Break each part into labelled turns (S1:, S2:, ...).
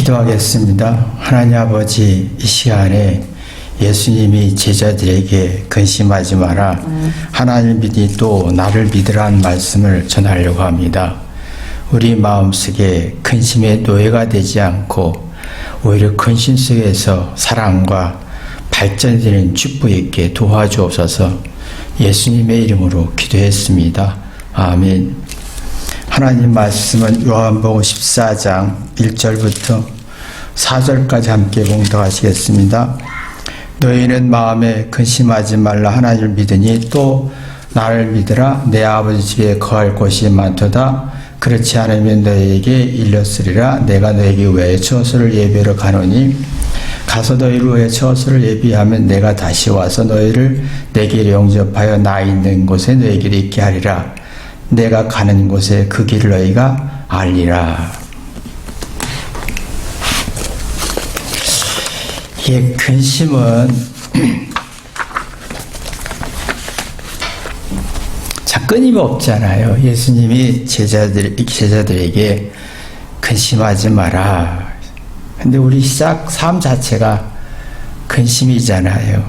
S1: 기도하겠습니다. 하나님 아버지, 이 시간에 예수님이 제자들에게 근심하지 마라, 하나님을 믿으니 또 나를 믿으라는 말씀을 전하려고 합니다. 우리 마음속에 근심의 노예가 되지 않고 오히려 근심 속에서 사랑과 발전되는 축복 있게 도와주옵소서. 예수님의 이름으로 기도했습니다. 아멘. 하나님 말씀은 요한복음 14장 1절부터 4절까지 함께 봉독하시겠습니다. 너희는 마음에 근심하지 말라, 하나님을 믿으니 또 나를 믿으라. 내 아버지 집에 거할 곳이 많도다. 그렇지 않으면 너희에게 일렀으리라. 내가 너희에게 위하여 처소를 예비하러 가노니 가서 너희를 위하여 처소를 예비하면 내가 다시 와서 너희를 내게 영접하여 나 있는 곳에 너희에게 있게 하리라. 내가 가는 곳에 그 길을 너희가 알리라. 이게 근심은 자, 끊임없잖아요. 예수님이 제자들에게 근심하지 마라. 근데 우리 삶 자체가 근심이잖아요.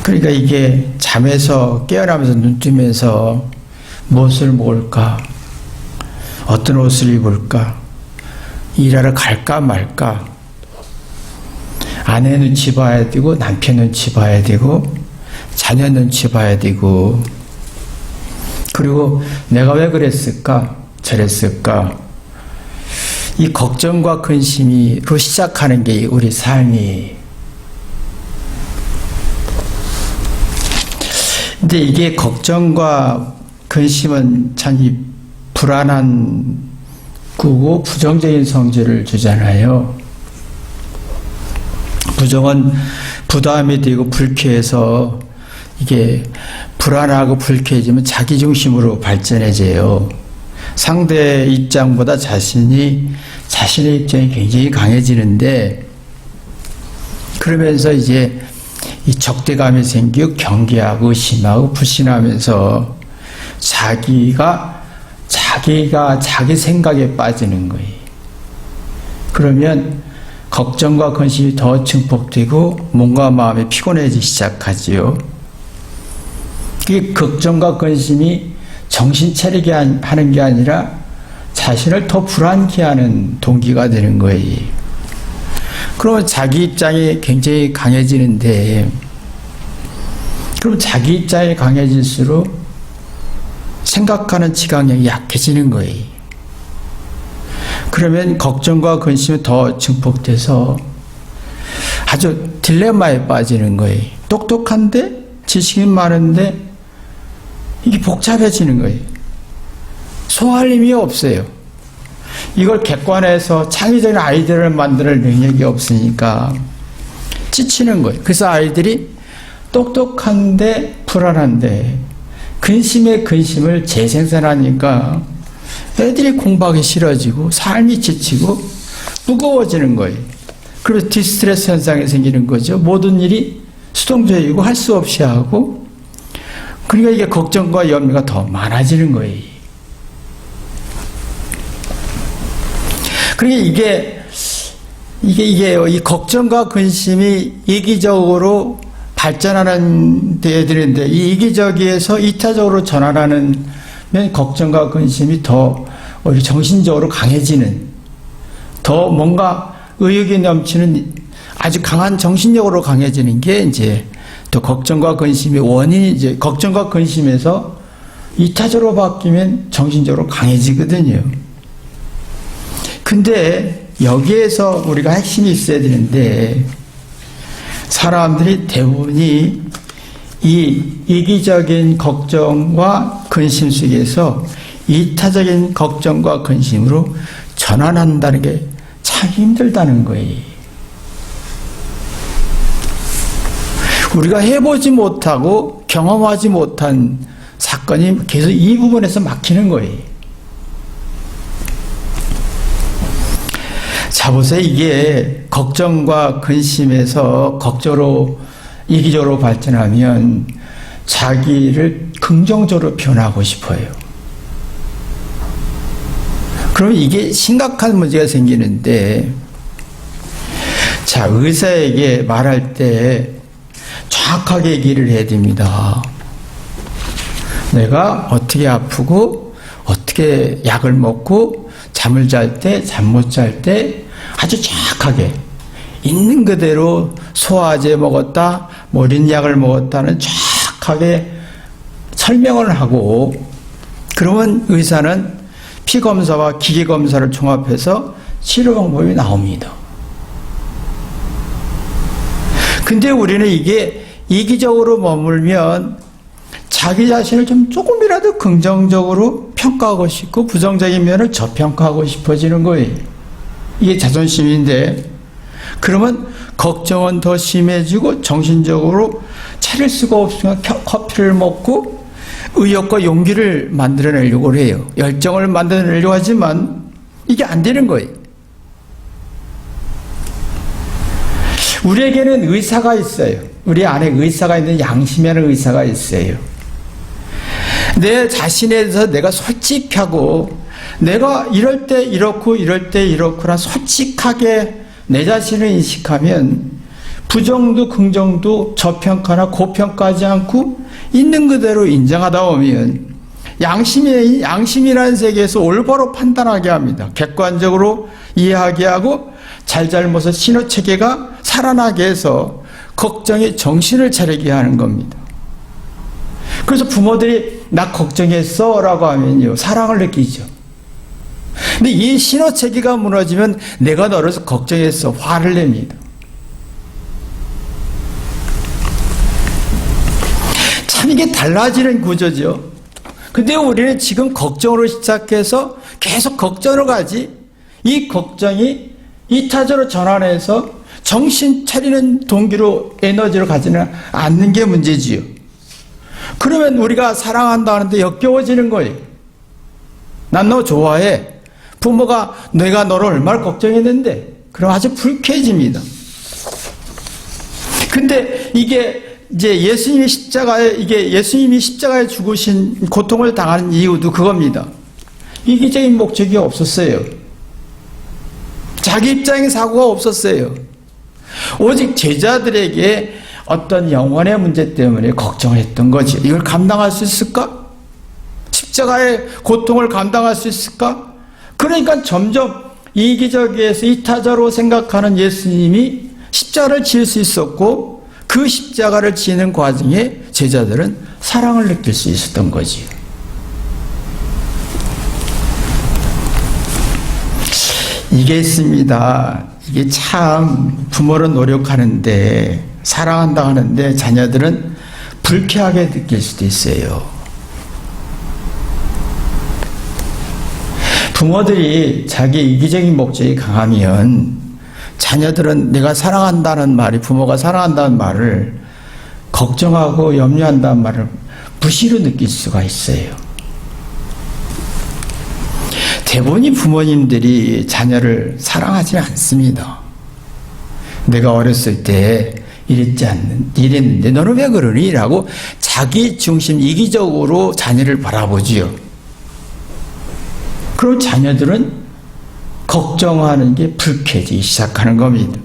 S1: 그러니까 이게 잠에서 깨어나면서 눈 뜨면서 무엇을 먹을까? 어떤 옷을 입을까? 일하러 갈까 말까? 아내 눈치 봐야 되고, 남편 눈치 봐야 되고, 자녀 눈치 봐야 되고, 그리고 내가 왜 그랬을까? 저랬을까? 이 걱정과 근심으로 시작하는 게 우리 삶이. 근데 이게 걱정과 근심은 참 이 불안한 꾸고 부정적인 성질을 주잖아요. 부정은 부담이 되고 불쾌해서 이게 불안하고 불쾌해지면 자기중심으로 발전해져요. 상대 입장보다 자신의 입장이 굉장히 강해지는데, 그러면서 이제 이 적대감이 생기고 경계하고 의심하고 불신하면서 자기가 자기 생각에 빠지는 거예요. 그러면 걱정과 근심이 더 증폭되고 몸과 마음이 피곤해지기 시작하지요. 이 걱정과 근심이 정신 차리게 하는 게 아니라 자신을 더 불안케 하는 동기가 되는 거예요. 그러면 자기 입장이 굉장히 강해지는데, 그럼 자기 입장이 강해질수록 생각하는 지각력이 약해지는 거예요. 그러면 걱정과 근심이 더 증폭돼서 아주 딜레마에 빠지는 거예요. 똑똑한데, 지식이 많은데, 이게 복잡해지는 거예요. 소화할 힘이 없어요. 이걸 객관해서 창의적인 아이디어를 만들 능력이 없으니까 지치는 거예요. 그래서 아이들이 똑똑한데 불안한데 근심에 근심을 재생산하니까 애들이 공부하기 싫어지고 삶이 지치고 무거워지는 거예요. 그래서 디스트레스 현상이 생기는 거죠. 모든 일이 수동적이고 할 수 없이 하고, 그러니까 이게 걱정과 염려가 더 많아지는 거예요. 그러니까 이게요, 이 걱정과 근심이 이기적으로 발전하는 데에 되는데, 이 이기적에서 이타적으로 전환하는 면 걱정과 근심이 더 오히려 정신적으로 강해지는, 더 뭔가 의욕이 넘치는 아주 강한 정신력으로 강해지는 게 이제 또 걱정과 근심의 원인이, 이제 걱정과 근심에서 이타적으로 바뀌면 정신적으로 강해지거든요. 근데 여기에서 우리가 핵심이 있어야 되는데, 사람들이 대부분이 이 이기적인 걱정과 근심 속에서 이타적인 걱정과 근심으로 전환한다는 게 참 힘들다는 거예요. 우리가 해보지 못하고 경험하지 못한 사건이 계속 이 부분에서 막히는 거예요. 자, 보세요. 이게 걱정과 근심에서 걱정으로, 이기적으로 발전하면 자기를 긍정적으로 표현하고 싶어요. 그럼 이게 심각한 문제가 생기는데, 자, 의사에게 말할 때 정확하게 얘기를 해야 됩니다. 내가 어떻게 아프고 어떻게 약을 먹고 잠을 잘 때, 잠 못 잘 때 아주 정확하게 있는 그대로 소화제 먹었다, 모린 약을 먹었다는 정확하게 설명을 하고, 그러면 의사는 피검사와 기계검사를 종합해서 치료 방법이 나옵니다. 근데 우리는 이게 이기적으로 머물면 자기 자신을 좀 조금이라도 긍정적으로 평가하고 싶고 부정적인 면을 저평가하고 싶어지는 거예요. 이게 자존심인데, 그러면 걱정은 더 심해지고 정신적으로 차릴 수가 없으니까 커피를 먹고 의욕과 용기를 만들어내려고 해요. 열정을 만들어내려고 하지만 이게 안 되는 거예요. 우리에게는 의사가 있어요. 우리 안에 의사가 있는 양심이라는 의사가 있어요. 내 자신에 대해서 내가 솔직하고, 내가 이럴 때 이렇고 이럴 때 이렇구나 솔직하게 내 자신을 인식하면 부정도 긍정도 저평가나 고평가하지 않고 있는 그대로 인정하다 보면 양심이라는 세계에서 올바로 판단하게 합니다. 객관적으로 이해하게 하고 잘잘못의 신호체계가 살아나게 해서 걱정이 정신을 차리게 하는 겁니다. 그래서 부모들이 나 걱정했어 라고 하면요, 사랑을 느끼죠. 근데 이 신호체계가 무너지면 내가 너를 걱정했어, 화를 냅니다. 참 이게 달라지는 구조죠. 근데 우리는 지금 걱정으로 시작해서 계속 걱정으로 가지, 이 걱정이 이타적으로 전환해서 정신 차리는 동기로 에너지로 가지는 않는 게 문제지요. 그러면 우리가 사랑한다 하는데 역겨워지는 거예요. 난 너 좋아해. 부모가 내가 너를 얼마나 걱정했는데, 그럼 아주 불쾌해집니다. 근데 이게 이제 예수님이 십자가에 죽으신 고통을 당하는 이유도 그겁니다. 이기적인 목적이 없었어요. 자기 입장의 사고가 없었어요. 오직 제자들에게 어떤 영혼의 문제 때문에 걱정을 했던 거지. 이걸 감당할 수 있을까? 십자가의 고통을 감당할 수 있을까? 그러니까 점점 이기적에서 이타적으로 생각하는 예수님이 십자가를 지을 수 있었고, 그 십자가를 지는 과정에 제자들은 사랑을 느낄 수 있었던 거지요. 이게 있습니다. 이게 참 부모는 노력하는데, 사랑한다 하는데 자녀들은 불쾌하게 느낄 수도 있어요. 부모들이 자기 이기적인 목적이 강하면 자녀들은 내가 사랑한다는 말이, 부모가 사랑한다는 말을 걱정하고 염려한다는 말을 무시로 느낄 수가 있어요. 대부분의 부모님들이 자녀를 사랑하지는 않습니다. 내가 어렸을 때 이랬는데 너는 왜 그러니? 라고 자기 중심 이기적으로 자녀를 바라보지요. 그럼 자녀들은 걱정하는 게 불쾌해지기 시작하는 겁니다.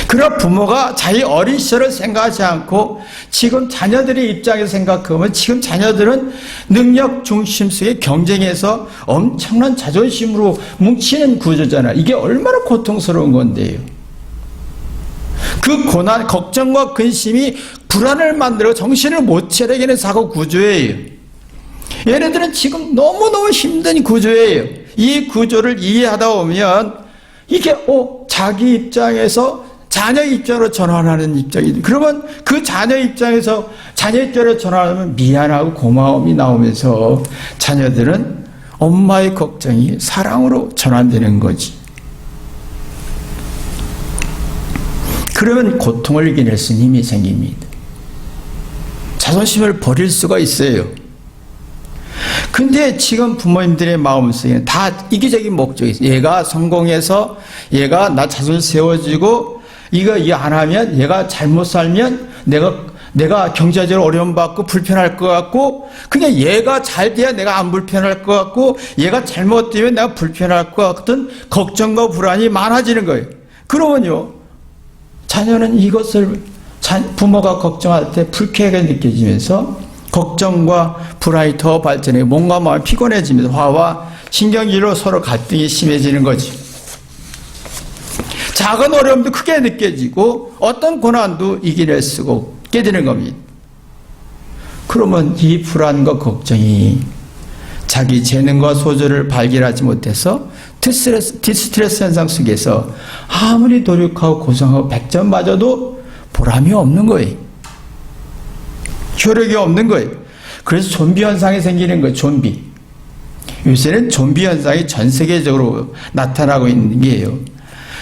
S1: 그러나 부모가 자기 어린 시절을 생각하지 않고 지금 자녀들의 입장에서 생각하면 지금 자녀들은 능력 중심 속의 경쟁에서 엄청난 자존심으로 뭉치는 구조잖아요. 이게 얼마나 고통스러운 건데요. 그 고난, 걱정과 근심이 불안을 만들어 정신을 못 차리게 하는 사고 구조예요. 얘네들은 지금 너무너무 힘든 구조예요. 이 구조를 이해하다 보면 이게 자기 입장에서 자녀 입장으로 전환하는 입장이, 그러면 그 자녀 입장에서 자녀 입장으로 전환하면 미안하고 고마움이 나오면서 자녀들은 엄마의 걱정이 사랑으로 전환되는 거지. 그러면 고통을 이겨낼 수 있는 힘이 생깁니다. 자존심을 버릴 수가 있어요. 근데 지금 부모님들의 마음속에는 다 이기적인 목적이 있어요. 얘가 성공해서 얘가 나 자존심 세워지고 이거 안 하면, 얘가 잘못 살면 내가 내가 경제적으로 어려움받고 불편할 것 같고, 그냥 얘가 잘 돼야 내가 안 불편할 것 같고, 얘가 잘못되면 내가 불편할 것 같은 걱정과 불안이 많아지는 거예요. 그러면요, 자녀는 이것을 부모가 걱정할 때 불쾌하게 느껴지면서 걱정과 불안이 더 발전해 몸과 마음이 피곤해지면서 화와 신경질로 서로 갈등이 심해지는 거지. 작은 어려움도 크게 느껴지고 어떤 고난도 이겨낼 수가 없게 되는 겁니다. 그러면 이 불안과 걱정이 자기 재능과 소질을 발견하지 못해서 디스트레스 현상 속에서 아무리 노력하고 고생하고 100점 맞아도 보람이 없는 거예요. 효력이 없는 거예요. 그래서 좀비 현상이 생기는 거예요. 좀비. 요새는 좀비 현상이 전 세계적으로 나타나고 있는 게요.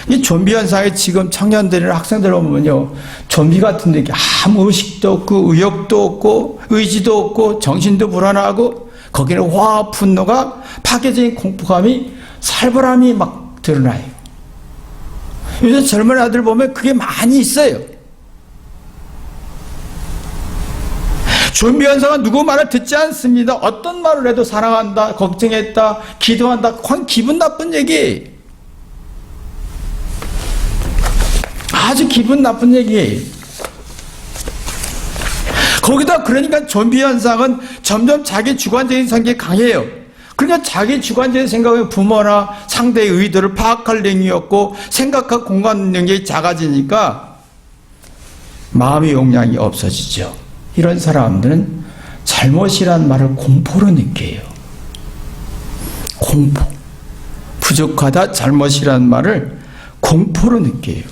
S1: 이 좀비 현상에 지금 청년들이나 학생들 보면요, 좀비 같은 데 아무 의식도 없고 의욕도 없고 의지도 없고 정신도 불안하고 거기는 화와 분노가 파괴적인 공포감이 살벌함이 막 드러나요. 요새 젊은 아들 보면 그게 많이 있어요. 좀비 현상은 누구 말을 듣지 않습니다. 어떤 말을 해도 사랑한다, 걱정했다, 기도한다, 그건 기분 나쁜 얘기예요. 아주 기분 나쁜 얘기예요. 거기다 그러니까 좀비 현상은 점점 자기 주관적인 생각이 강해요. 그러니까 자기 주관적인 생각은 부모나 상대의 의도를 파악할 능력이 없고 생각과 공감 능력이 작아지니까 마음의 용량이 없어지죠. 이런 사람들은 잘못이란 말을 공포로 느껴요. 공포. 부족하다, 잘못이란 말을 공포로 느껴요.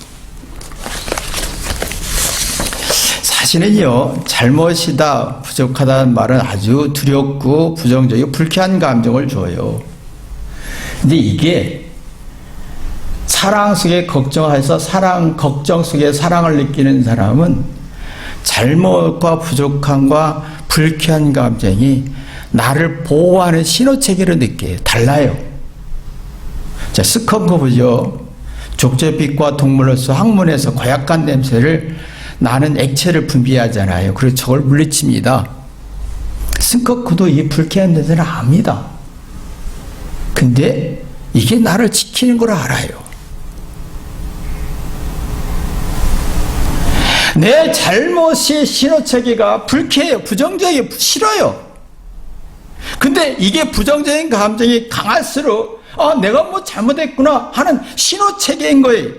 S1: 사실은요, 잘못이다, 부족하다는 말은 아주 두렵고 부정적이고 불쾌한 감정을 줘요. 근데 이게 사랑 속에 걱정해서 걱정 속에 사랑을 느끼는 사람은 잘못과 부족함과 불쾌한 감정이 나를 보호하는 신호체계로 느껴요. 달라요. 자, 스컹크 보죠. 족제빛과 동물로서 학문에서 고약한 냄새를 나는 액체를 분비하잖아요. 그래서 저걸 물리칩니다. 스컹크도 이 불쾌한 냄새를 압니다. 근데 이게 나를 지키는 걸 알아요. 내 잘못의 신호체계가 불쾌해요. 부정적이에요. 싫어요. 근데 이게 부정적인 감정이 강할수록 내가 뭐 잘못했구나 하는 신호체계인 거예요.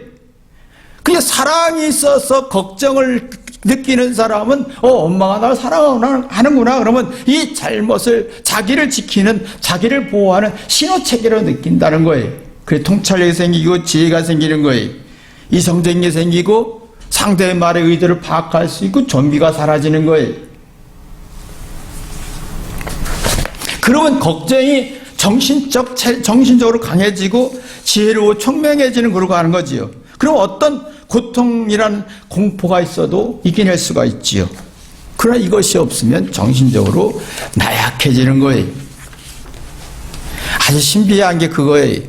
S1: 그게 사랑이 있어서 걱정을 느끼는 사람은 엄마가 나를 사랑하는구나. 그러면 이 잘못을 자기를 지키는, 자기를 보호하는 신호체계로 느낀다는 거예요. 그래 통찰력이 생기고 지혜가 생기는 거예요. 이성적인 게 생기고 상대의 말의 의도를 파악할 수 있고 좀비가 사라지는 거예요. 그러면 걱정이 정신적으로 강해지고 지혜로워 총명해지는 그러고 하는 거지요. 그럼 어떤 고통이라는 공포가 있어도 이겨낼 수가 있지요. 그러나 이것이 없으면 정신적으로 나약해지는 거예요. 아주 신비한 게 그거예요.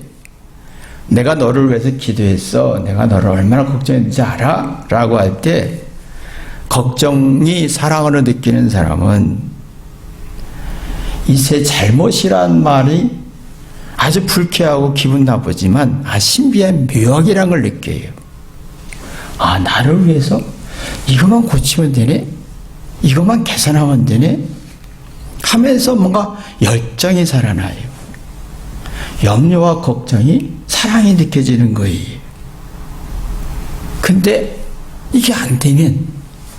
S1: 내가 너를 위해서 기도했어. 내가 너를 얼마나 걱정했는지 알아? 라고 할 때 걱정이 사랑으로 느끼는 사람은 이제 잘못이란 말이 아주 불쾌하고 기분 나쁘지만 신비한 묘학이란 걸 느껴요. 나를 위해서 이것만 고치면 되네? 이것만 개선하면 되네? 하면서 뭔가 열정이 살아나요. 염려와 걱정이 사랑이 느껴지는 거예요. 근데 이게 안 되면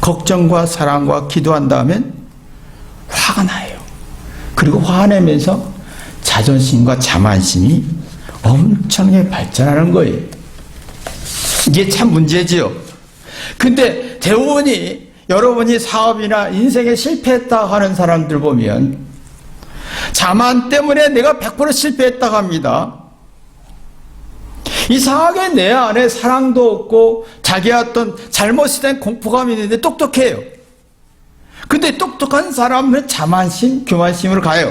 S1: 걱정과 사랑과 기도한다면 화가 나요. 그리고 화내면서 자존심과 자만심이 엄청나게 발전하는 거예요. 이게 참 문제지요. 근데 대부분이 여러분이 사업이나 인생에 실패했다 하는 사람들 보면 자만 때문에 내가 100% 실패했다고 합니다. 이상하게 내 안에 사랑도 없고 자기의 어떤 잘못에 대한 공포감이 있는데 똑똑해요. 근데 똑똑한 사람은 자만심, 교만심으로 가요.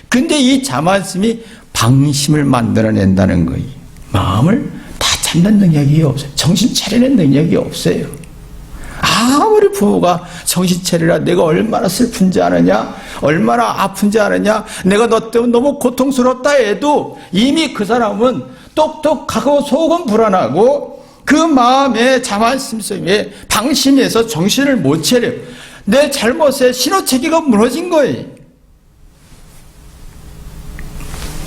S1: 근데 이 자만심이 방심을 만들어낸다는 거예요. 마음을 다 잡는 능력이 없어요. 정신 차리는 능력이 없어요. 아무리 부모가 정신 차리라, 내가 얼마나 슬픈지 아느냐, 얼마나 아픈지 아느냐, 내가 너 때문에 너무 고통스럽다 해도 이미 그 사람은 똑똑하고 속은 불안하고 그 마음에 자만심 속에 방심해서 정신을 못 차려요. 내 잘못에 신호체계가 무너진 거예요.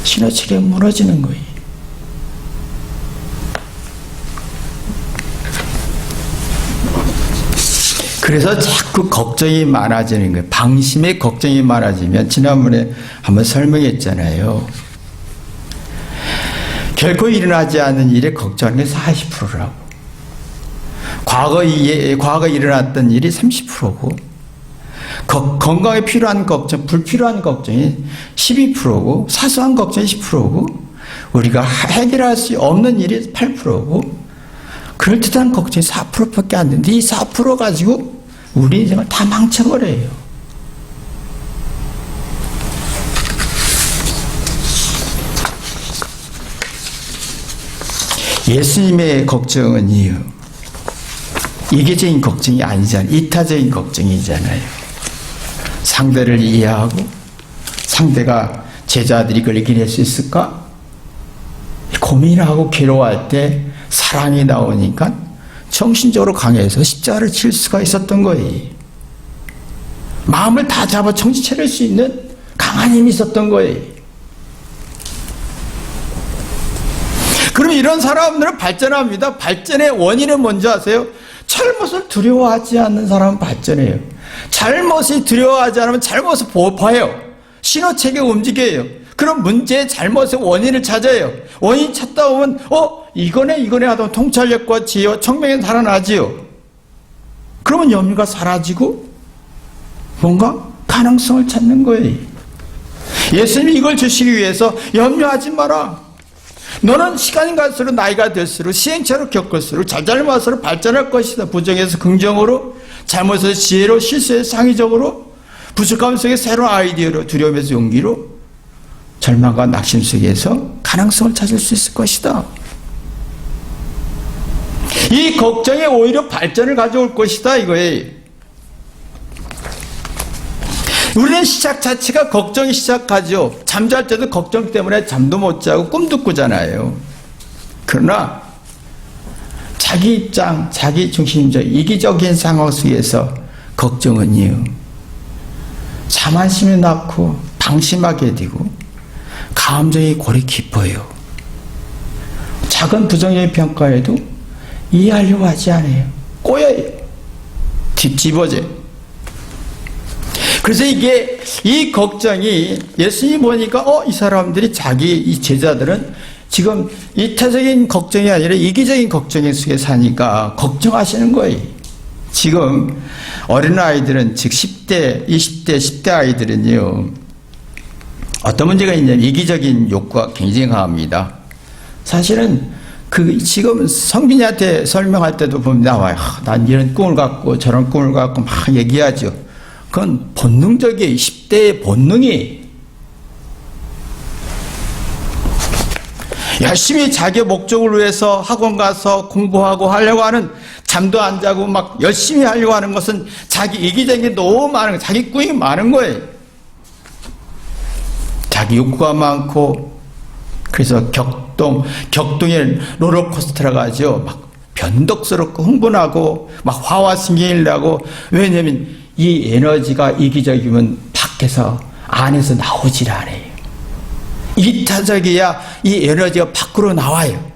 S1: 신호체계가 무너지는 거예요. 그래서 자꾸 걱정이 많아지는 거예요. 방심에 걱정이 많아지면, 지난번에 한번 설명했잖아요. 결코 일어나지 않는 일에 걱정하는 게 40%라고. 과거 일어났던 일이 30%고, 건강에 필요한 걱정, 불필요한 걱정이 12%고, 사소한 걱정이 10%고, 우리가 해결할 수 없는 일이 8%고, 그럴듯한 걱정이 4%밖에 안 되는데, 이 4% 가지고 우리 인생을 다 망쳐버려요. 예수님의 걱정은요, 이계적인 걱정이 아니잖아요. 이타적인 걱정이잖아요. 상대를 이해하고, 상대가 제자들이 그걸 이겨낼 수 있을까? 고민하고 괴로워할 때 사랑이 나오니까 정신적으로 강해서 십자가를 칠 수가 있었던 거예요. 마음을 다 잡아 정신 차릴 수 있는 강한 힘이 있었던 거예요. 그럼 이런 사람들은 발전합니다. 발전의 원인은 뭔지 아세요? 잘못을 두려워하지 않는 사람은 발전해요. 잘못이 두려워하지 않으면 잘못을 봐요. 신호체계가 움직여요. 그럼 문제의 잘못의 원인을 찾아요. 원인 찾다 보면 이거네 하다 보면 통찰력과 지혜와 청명이 살아나지요. 그러면 염려가 사라지고 뭔가 가능성을 찾는 거예요. 예수님이 이걸 주시기 위해서 염려하지 마라. 너는 시간이 갈수록 나이가 들수록 시행착오를 겪을수록 잘잘못으로 발전할 것이다. 부정에서 긍정으로, 잘못에서 지혜로, 실수에서 창의적으로, 부족함 속에 새로운 아이디어로, 두려움에서 용기로, 절망과 낙심 속에서 가능성을 찾을 수 있을 것이다. 이 걱정이 오히려 발전을 가져올 것이다 이거예요. 우리는 시작 자체가 걱정이 시작하죠. 잠잘 때도 걱정 때문에 잠도 못 자고 꿈도 꾸잖아요. 그러나 자기 입장, 자기 중심적 이기적인 상황 속에서 걱정은요, 자만심이 낳고 방심하게 되고 감정이 골이 깊어요. 작은 부정적인 평가에도 이해하려고 하지 않아요. 꼬여요. 뒤집어져요. 그래서 이 걱정이, 예수님이 보니까 이 사람들이 이 제자들은 지금 이타적인 걱정이 아니라 이기적인 걱정 속에 사니까 걱정하시는 거예요. 지금 어린아이들은, 즉 10대, 20대, 10대 아이들은요, 어떤 문제가 있냐면 이기적인 욕구가 굉장히 강합니다. 사실은 지금 성빈이한테 설명할 때도 보면 나와요. 난 이런 꿈을 갖고 저런 꿈을 갖고 막 얘기하죠. 그건 본능적이에요. 10대의 본능이. 열심히 자기 목적을 위해서 학원 가서 공부하고 하려고 하는, 잠도 안 자고 막 열심히 하려고 하는 것은 자기 이기적인 게 너무 많은 거예요. 자기 꿈이 많은 거예요. 자기 욕구가 많고, 그래서 격동의 롤러코스터라고 하죠. 막 변덕스럽고 흥분하고 막 화와신경이 나고, 왜냐면 이 에너지가 이기적이면 밖에서, 안에서 나오질 않아요. 이타적이야 이 에너지가 밖으로 나와요.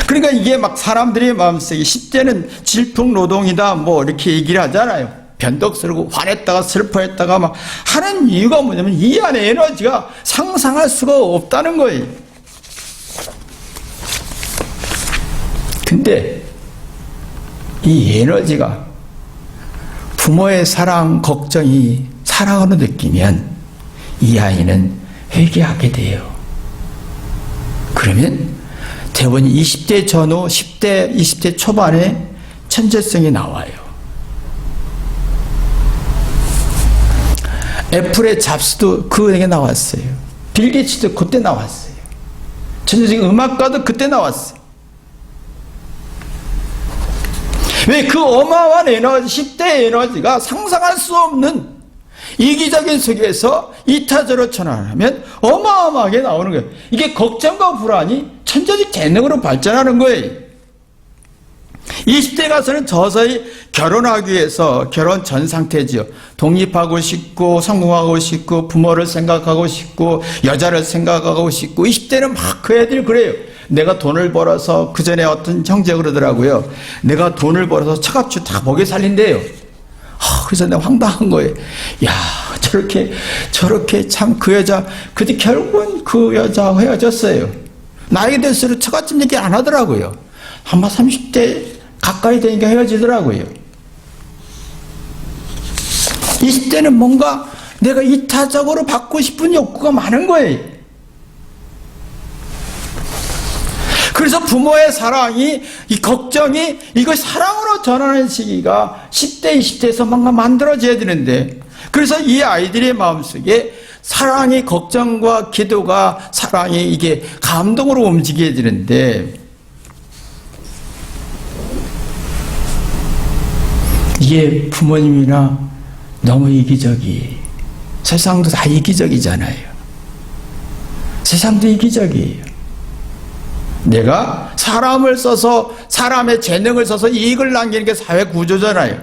S1: 그러니까 이게 막 사람들의 마음속에 10대는 질풍노동이다 뭐 이렇게 얘기를 하잖아요. 변덕스럽고 화냈다가 슬퍼했다가 막 하는 이유가 뭐냐면 이 안에 에너지가 상상할 수가 없다는 거예요. 근데 이 에너지가 부모의 사랑, 걱정이 사랑으로 느끼면 이 아이는 회개하게 돼요. 그러면 대부분 20대 전후, 10대, 20대 초반에 천재성이 나와요. 애플의 잡스도 그에게 나왔어요. 빌 게이츠도 그때 나왔어요. 천재적인 음악가도 그때 나왔어요. 왜 그 어마어마한 에너지, 10대의 에너지가 상상할 수 없는 이기적인 속에서 이타적으로 전환하면 어마어마하게 나오는 거예요. 이게 걱정과 불안이 천재적 재능으로 발전하는 거예요. 20대 가서는 서서히 결혼하기 위해서 결혼 전 상태지요. 독립하고 싶고 성공하고 싶고 부모를 생각하고 싶고 여자를 생각하고 싶고 20대는 막 그 애들이 그래요. 내가 돈을 벌어서 그 전에 어떤 형제 그러더라고요. 내가 돈을 벌어서 처갓집 다 먹여 살린대요. 그래서 내가 황당한 거예요. 야, 저렇게 참 그 여자, 근데 결국은 그 여자와 헤어졌어요. 나이가 들수록 처갓집 얘기 안 하더라고요. 아마 30대 가까이 되니까 헤어지더라고요. 20대는 뭔가 내가 이타적으로 받고 싶은 욕구가 많은 거예요. 그래서 부모의 사랑이, 이 걱정이, 이거 사랑으로 전하는 시기가 10대, 20대에서 뭔가 만들어져야 되는데, 그래서 이 아이들의 마음속에 사랑이, 걱정과 기도가, 사랑이 이게 감동으로 움직여야 되는데, 이게 부모님이나 너무 이기적이, 세상도 다 이기적이잖아요. 세상도 이기적이에요. 내가 사람을 써서, 사람의 재능을 써서 이익을 남기는 게 사회 구조잖아요.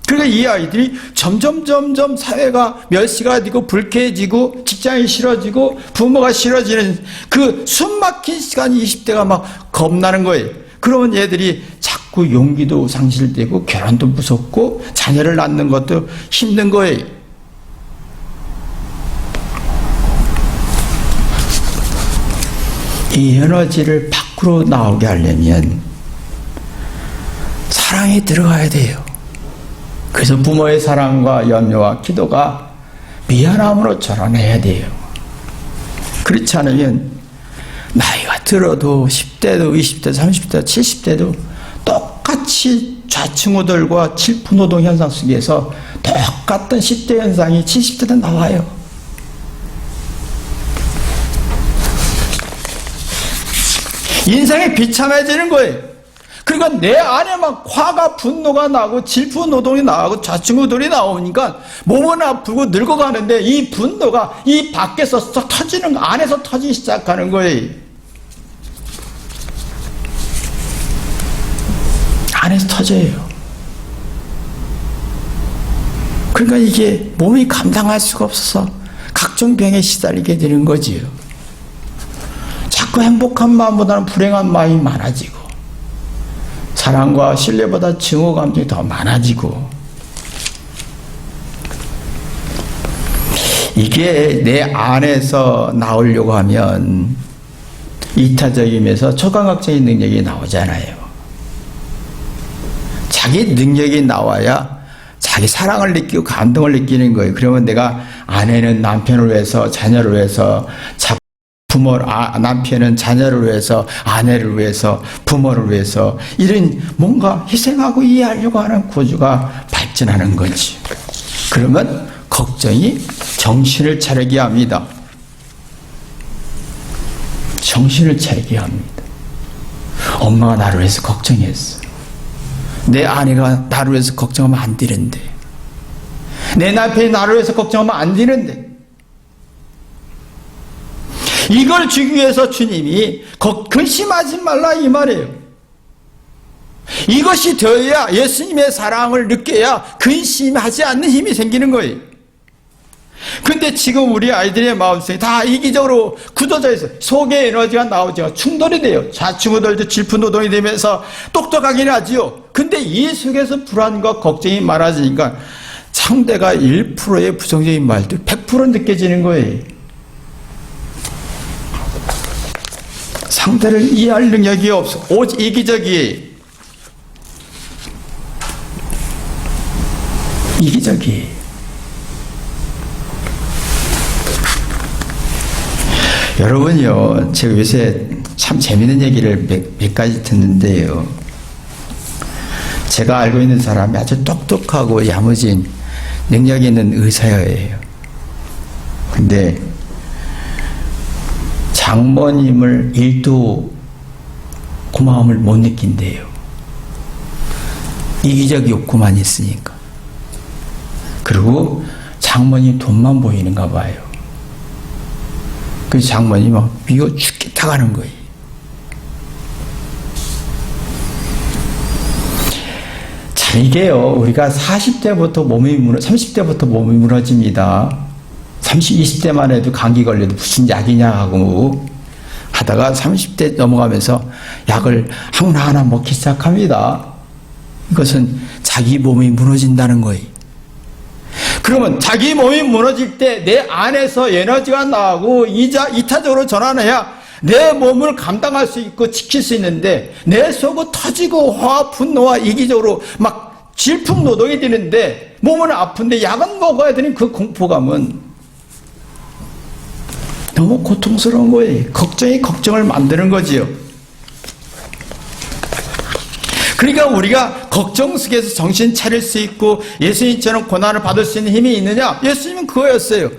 S1: 그러니까 이 아이들이 점점 사회가 멸시가 되고 불쾌해지고 직장이 싫어지고 부모가 싫어지는 그 숨막힌 시간이 20대가 막 겁나는 거예요. 그러면 얘들이 자꾸 용기도 상실되고 결혼도 무섭고 자녀를 낳는 것도 힘든 거예요. 이 에너지를 밖으로 나오게 하려면 사랑이 들어가야 돼요. 그래서 부모의 사랑과 염려와 기도가 미안함으로 전환해야 돼요. 그렇지 않으면 나이가 들어도 10대도 20대, 30대, 70대도 똑같이 좌충우돌과 질풍노동 현상 속에서 똑같은 10대 현상이 70대도 나와요. 인생이 비참해지는 거예요. 그러니까 내 안에 막 화가, 분노가 나고 질풍노동이 나고 좌충우돌이 나오니까 몸은 아프고 늙어가는데 이 분노가 이 밖에서 터지는 거, 안에서 터지기 시작하는 거예요. 안에서 터져요. 그러니까 이게 몸이 감당할 수가 없어서 각종 병에 시달리게 되는 거지요. 자꾸 행복한 마음보다는 불행한 마음이 많아지고 사랑과 신뢰보다 증오 감정이 더 많아지고 이게 내 안에서 나오려고 하면 이타적이면서 초강력적인 능력이 나오잖아요. 자기 능력이 나와야 자기 사랑을 느끼고 감동을 느끼는 거예요. 그러면 내가 아내는 남편을 위해서 자녀를 위해서 남편은 자녀를 위해서, 아내를 위해서, 부모를 위해서 이런 뭔가 희생하고 이해하려고 하는 구조가 발전하는 거지. 그러면 걱정이 정신을 차리게 합니다. 정신을 차리게 합니다. 엄마가 나를 위해서 걱정했어. 내 아내가 나를 위해서 걱정하면 안 되는데, 내 남편이 나를 위해서 걱정하면 안 되는데, 이걸 주기 위해서 주님이 근심하지 말라 이 말이에요. 이것이 되어야 예수님의 사랑을 느껴야 근심하지 않는 힘이 생기는 거예요. 근데 지금 우리 아이들의 마음속에 다 이기적으로 굳어져 있어요. 속의 에너지가 나오죠. 충돌이 돼요. 좌충우돌도 질풍노동이 되면서 똑똑하긴 하지요. 근데 이 속에서 불안과 걱정이 많아지니까 상대가 1%의 부정적인 말도 100% 느껴지는 거예요. 상대를 이해할 능력이 없어. 오직 이기적이에요. 이기적이에요. 여러분요, 제가 요새 참 재밌는 얘기를 몇 가지 듣는데요. 제가 알고 있는 사람이 아주 똑똑하고 야무진 능력 있는 의사예요. 근데 장모님을 1도 고마움을 못 느낀대요. 이기적 욕구만 있으니까. 그리고 장모님 돈만 보이는가 봐요. 그 장모님 막 미워 죽겠다 가는 거예요. 자, 이게요, 우리가 40대부터 30대부터 몸이 무너집니다. 20대만 해도 감기 걸려도 무슨 약이냐 하고 하다가 30대 넘어가면서 약을 하나 먹기 시작합니다. 이것은 자기 몸이 무너진다는 거예요. 그러면 자기 몸이 무너질 때 내 안에서 에너지가 나오고 이타적으로 전환해야 내 몸을 감당할 수 있고 지킬 수 있는데 내 속은 터지고 화와 분노와 이기적으로 막 질풍노동이 되는데 몸은 아픈데 약은 먹어야 되는 그 공포감은 너무 고통스러운 거예요. 걱정이 걱정을 만드는 거지요. 그러니까 우리가 걱정 속에서 정신 차릴 수 있고 예수님처럼 고난을 받을 수 있는 힘이 있느냐? 예수님은 그거였어요.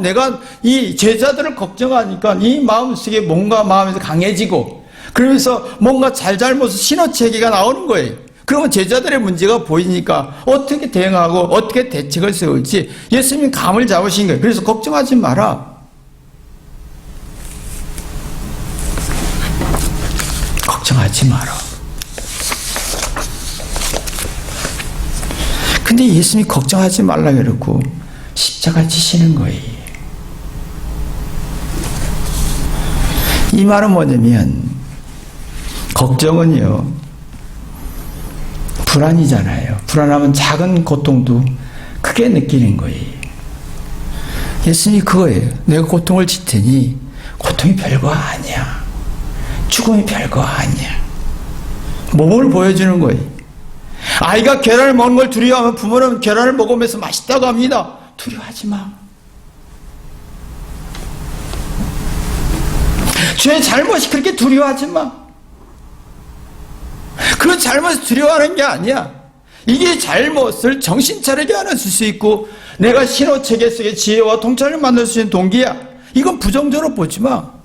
S1: 내가 이 제자들을 걱정하니까 이 마음속에 뭔가 마음에서 강해지고 그러면서 뭔가 잘못을 신호체계가 나오는 거예요. 그러면 제자들의 문제가 보이니까 어떻게 대응하고 어떻게 대책을 세울지 예수님이 감을 잡으신 거예요. 그래서 걱정하지 마라. 걱정하지 마라. 근데 예수님이 걱정하지 말라 그러고 십자가 지시는 거예요. 이 말은 뭐냐면 걱정은요 불안이잖아요. 불안하면 작은 고통도 크게 느끼는 거예요. 예수님이 그거예요. 내가 고통을 줄 테니 고통이 별거 아니야. 죽음이 별거 아니야. 몸을 보여주는 거예요. 아이가 계란을 먹는 걸 두려워하면 부모는 계란을 먹으면서 맛있다고 합니다. 두려워하지 마. 죄의 잘못이 그렇게 두려워하지 마. 그 잘못을 두려워하는 게 아니야. 이게 잘못을 정신 차리게 하는 수 있고 내가 신호체계 속의 지혜와 통찰을 만들 수 있는 동기야. 이건 부정적으로 보지 마.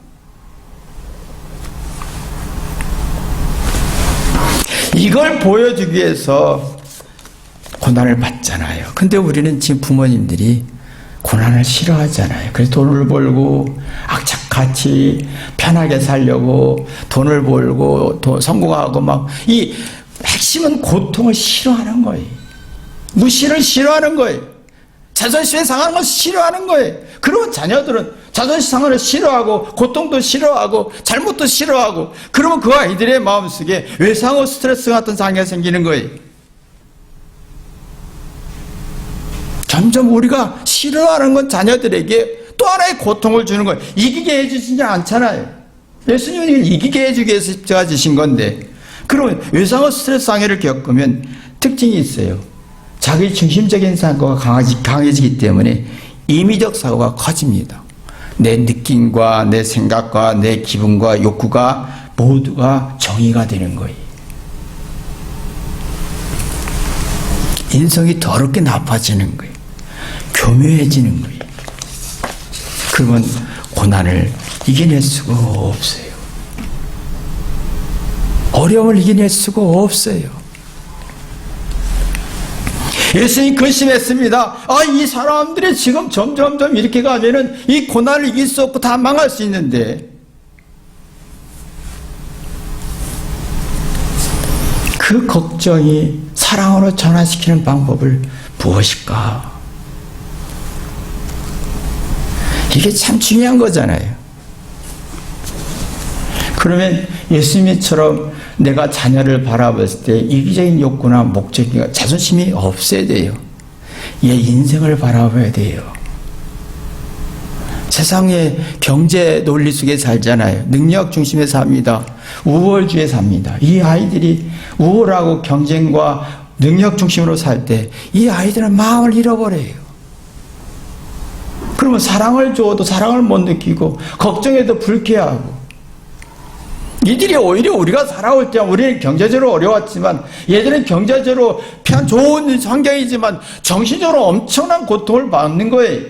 S1: 이걸 보여주기 위해서 고난을 받잖아요. 근데 우리는 지금 부모님들이 고난을 싫어하잖아요. 그래서 돈을 벌고 악착같이 편하게 살려고 돈을 벌고 성공하고 막 이 핵심은 고통을 싫어하는 거예요. 무시를 싫어하는 거예요. 자존심이 상하는 걸 싫어하는 거예요. 그러면 자녀들은 자존심 상하는 걸 싫어하고 고통도 싫어하고 잘못도 싫어하고 그러면 그 아이들의 마음속에 외상후 스트레스 같은 장애가 생기는 거예요. 점점 우리가 싫어하는 건 자녀들에게 또 하나의 고통을 주는 거예요. 이기게 해주시지 않잖아요. 예수님이 이기게 해주기 위해서 십자가 지신 건데 그러면 외상후 스트레스 장애를 겪으면 특징이 있어요. 자기 중심적인 사고가 강해지기 때문에 임의적 사고가 커집니다. 내 느낌과 내 생각과 내 기분과 욕구가 모두가 정의가 되는 거예요. 인성이 더럽게 나빠지는 거예요. 교묘해지는 거예요. 그러면 고난을 이겨낼 수가 없어요. 어려움을 이겨낼 수가 없어요. 예수님이 근심했습니다. 이 사람들이 지금 점점점 이렇게 가면은 이 고난을 이길 수 없고 다 망할 수 있는데 그 걱정이 사랑으로 전환시키는 방법을 무엇일까? 이게 참 중요한 거잖아요. 그러면 예수님처럼 내가 자녀를 바라봤을 때 이기적인 욕구나 목적이나 자존심이 없어야 돼요. 얘 인생을 바라봐야 돼요. 세상에 경제 논리 속에 살잖아요. 능력 중심에 삽니다. 우월주의에 삽니다. 이 아이들이 우월하고 경쟁과 능력 중심으로 살 때 이 아이들은 마음을 잃어버려요. 그러면 사랑을 줘도 사랑을 못 느끼고 걱정해도 불쾌하고 이들이 오히려 우리가 살아올 때 우리는 경제적으로 어려웠지만 얘들은 경제적으로 좋은 환경이지만 정신적으로 엄청난 고통을 받는 거예요.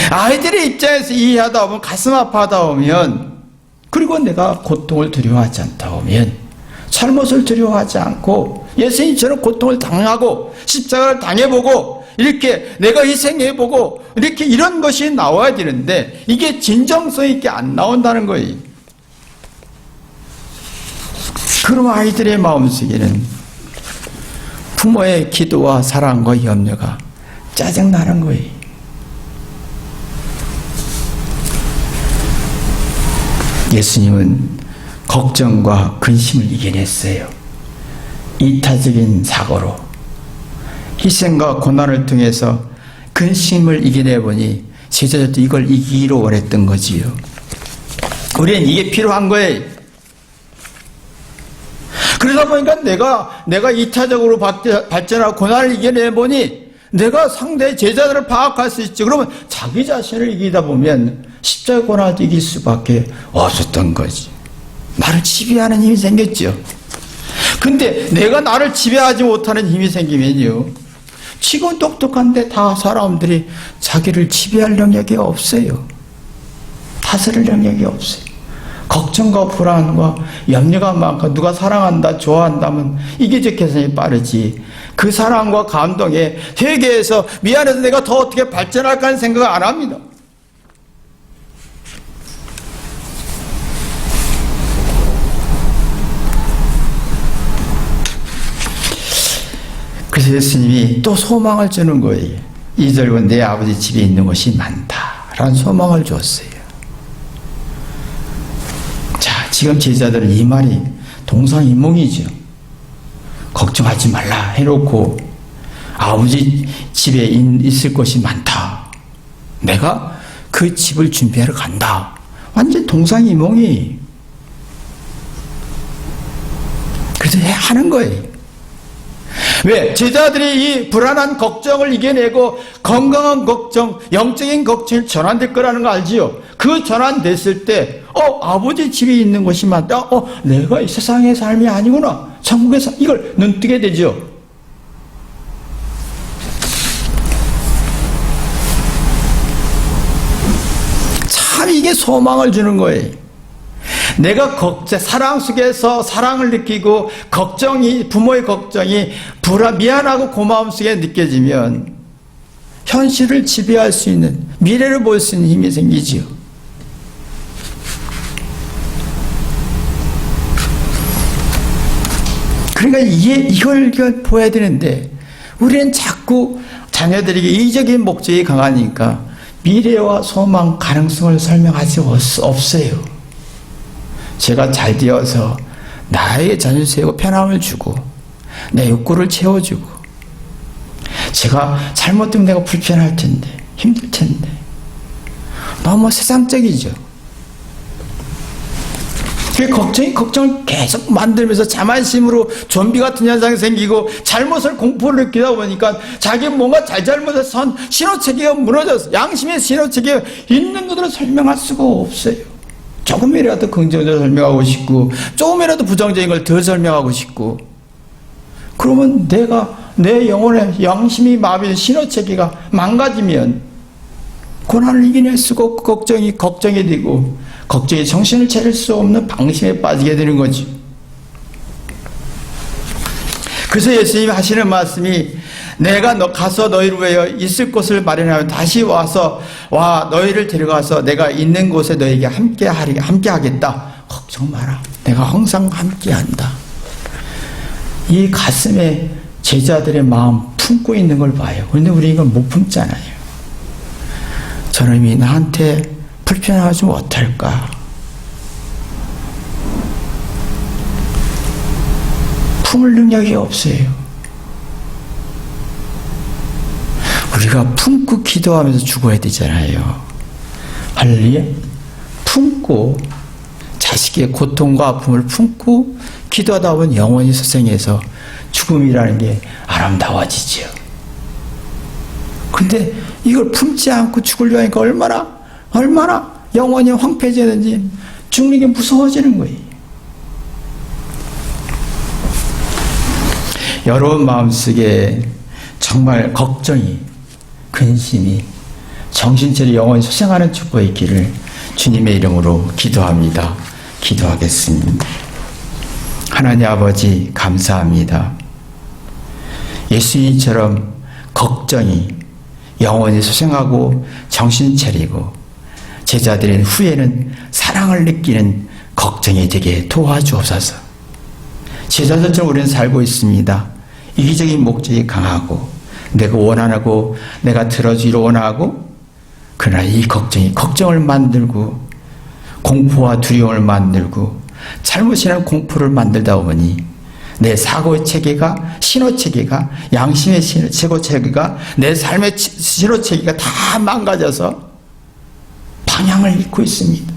S1: 아이들의 입장에서 이해하다 보면 가슴 아파하다 보면 그리고 내가 고통을 두려워하지 않다 보면 잘못을 두려워하지 않고 예수님처럼 고통을 당하고 십자가를 당해보고 이렇게 내가 희생해보고 이렇게 이런 것이 나와야 되는데 이게 진정성 있게 안 나온다는 거예요. 그럼 아이들의 마음속에는 부모의 기도와 사랑과 염려가 짜증나는 거예요. 예수님은 걱정과 근심을 이겨냈어요. 이타적인 사고로 희생과 고난을 통해서 근심을 이겨내보니 제자들도 이걸 이기기로 원했던 거지요. 우리는 이게 필요한 거예요. 그러다 보니까 내가 이타적으로 발전하고 고난을 이겨내보니 내가 상대의 제자들을 파악할 수 있지. 그러면 자기 자신을 이기다 보면 십자가 고난을 이길 수밖에 없었던 거지. 나를 지배하는 힘이 생겼죠. 근데 내가 나를 지배하지 못하는 힘이 생기면요, 지금 똑똑한데 다 사람들이 자기를 지배할 능력이 없어요. 다스릴 능력이 없어요. 걱정과 불안과 염려가 많고 누가 사랑한다 좋아한다면 이기적 개선이 빠르지, 그 사랑과 감동에 회개해서 미안해서 내가 더 어떻게 발전할까 하는 생각을 안 합니다. 그래서 예수님이 또 소망을 주는 거예요. 2절은 내 아버지 집에 있는 곳이 많다라는 소망을 줬어요. 자, 지금 제자들은 이 말이 동상이몽이죠. 걱정하지 말라 해놓고 아버지 집에 있을 곳이 많다, 내가 그 집을 준비하러 간다, 완전 동상이몽이. 그래서 하는 거예요. 왜? 제자들이 이 불안한 걱정을 이겨내고 건강한 걱정, 영적인 걱정이 전환될 거라는 거 알지요? 그 전환됐을 때 아버지 집에 있는 곳이 많다, 내가 이 세상의 삶이 아니구나, 천국에서 이걸 눈뜨게 되죠. 참 이게 소망을 주는 거예요. 내가 사랑 속에서 사랑을 느끼고 부모의 걱정이 미안하고 고마움 속에 느껴지면 현실을 지배할 수 있는, 미래를 볼 수 있는 힘이 생기지요. 그러니까 이걸 보여야 되는데 우리는 자꾸 자녀들에게 이기적인 목적이 강하니까 미래와 소망, 가능성을 설명하지 없어요. 제가 잘 되어서 나에게 자녀를 세우고 편함을 주고 내 욕구를 채워주고, 제가 잘못되면 내가 불편할 텐데 힘들 텐데 너무 세상적이죠. 그 걱정을 계속 만들면서 자만심으로 좀비 같은 현상이 생기고 잘못을 공포를 느끼다 보니까 자기 뭔가 잘못해서 신호체계가 무너져서 양심의 체계가 있는 것들을 설명할 수가 없어요. 조금이라도 긍정적으로 설명하고 싶고 조금이라도 부정적인 걸 더 설명하고 싶고, 그러면 내 영혼의 양심이 마비된 신호체계가 망가지면 고난을 이겨낼 수가 없고 걱정이 되고 걱정에 정신을 차릴 수 없는 방심에 빠지게 되는 거지. 그래서 예수님이 하시는 말씀이 내가 가서 너희를 위하여 있을 곳을 마련하면 다시 너희를 데려가서 내가 있는 곳에 너희에게 함께 하겠다. 걱정 마라. 내가 항상 함께 한다. 이 가슴에 제자들의 마음 품고 있는 걸 봐요. 그런데 우리 이걸 못 품잖아요. 저놈이 나한테 불편하지 못할까? 품을 능력이 없어요. 우리가 품고 기도하면서 죽어야 되잖아요. 할렐루야. 품고 자식의 고통과 아픔을 품고 기도하다 보면 영원히 소생해서 죽음이라는 게 아름다워지죠. 근데 이걸 품지 않고 죽으려 하니까 얼마나 영원히 황폐해지는지, 죽는 게 무서워지는 거예요. 여러분 마음속에 정말 걱정이, 근심이 정신체로 영원히 소생하는 축복의 길을 주님의 이름으로 기도합니다. 기도하겠습니다. 하나님 아버지 감사합니다. 예수님처럼 걱정이 영원히 소생하고 정신 차리고 제자들의 후에는 사랑을 느끼는 걱정이 되게 도와주옵소서. 제자들처럼 우리는 살고 있습니다. 이기적인 목적이 강하고 내가 원하고 내가 들어주기를 원하고, 그러나 이 걱정이 걱정을 만들고 공포와 두려움을 만들고 잘못이라는 공포를 만들다 보니 내 사고의 체계가, 신호체계가, 양심의 신호체계가, 내 삶의 신호체계가 다 망가져서 방향을 잃고 있습니다.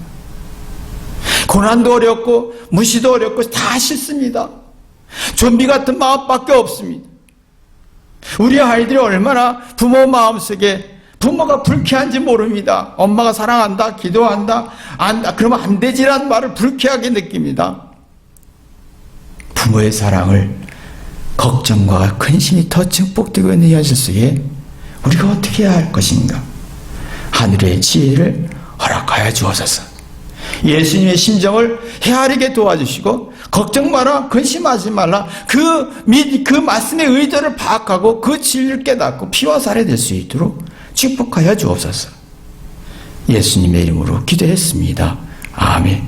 S1: 고난도 어렵고 무시도 어렵고 다 싫습니다. 좀비 같은 마음밖에 없습니다. 우리 아이들이 얼마나 부모 마음속에 부모가 불쾌한지 모릅니다. 엄마가 사랑한다, 기도한다, 그러면 안 되지라는 말을 불쾌하게 느낍니다. 부모의 사랑을 걱정과 근심이 더 증폭되고 있는 현실 속에 우리가 어떻게 해야 할 것인가? 하늘의 지혜를 허락하여 주옵소서. 예수님의 심정을 헤아리게 도와주시고 걱정 마라, 근심하지 말라, 그 말씀의 의도를 파악하고 그 진리를 깨닫고 피와 살이 될 수 있도록 축복하여 주옵소서. 예수님의 이름으로 기도했습니다. 아멘.